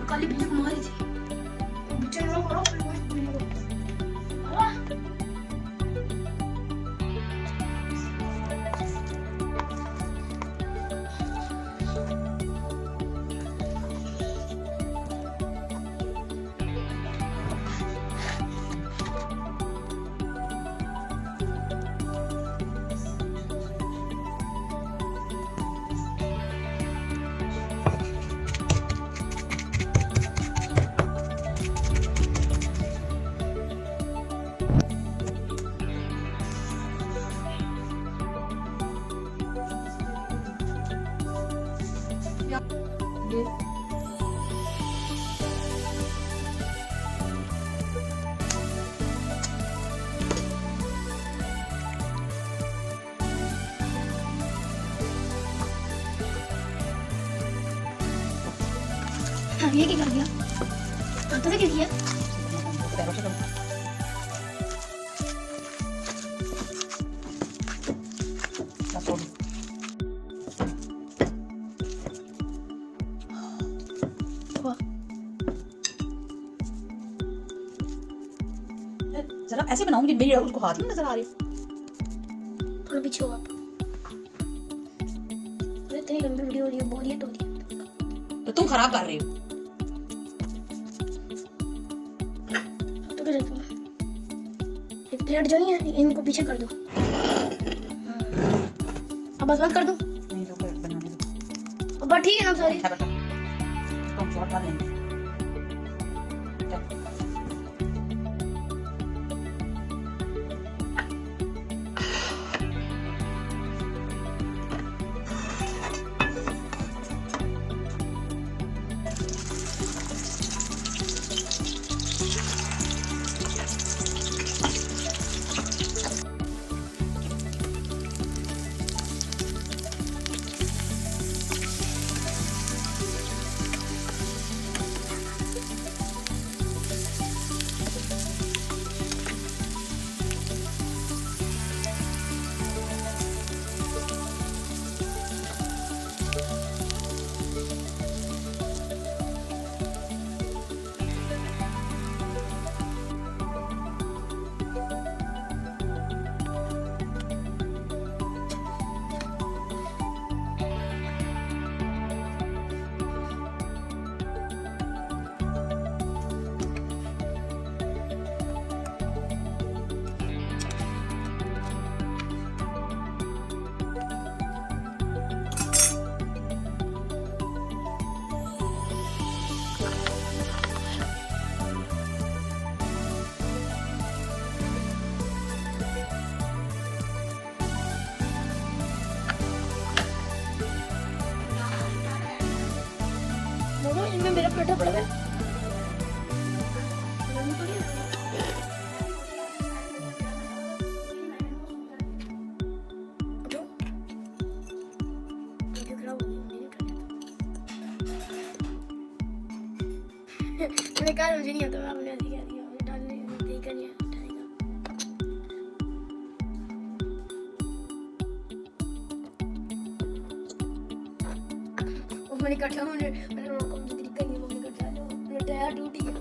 काली बिल्ली को मारी थी। बच्चे लोग करो फिर वो बिल्ली को ये क्या कर दिया? तूने क्या किया? जरा ऐसे बनाऊंगी मेरी उसको हाथ में नजर आ रही। थोड़ा पीछे हो आप। इतनी लंबी वीडियो हो रही है, बोरियत हो रही है। तो तुम खराब कर रही हो। तो क्या देखो, एक प्लेट जो है इनको पीछे कर दो। अब बस बंद कर दो। नहीं तो फिर बनाने दो। अब ठीक है ना सारी। अच्छा बेटा, तुम शॉर्ट डाल लेंगे। इनमें मेरा पेटा पड़ गया। कहा मुझे नहीं आता, आपने ऐसे कह दिया डालने नहीं करनी है। मैंने कटा, मैंने रोक को मुझे दिक्कत नहीं, मैंने कटा लो, मेरा टायर टूट गया।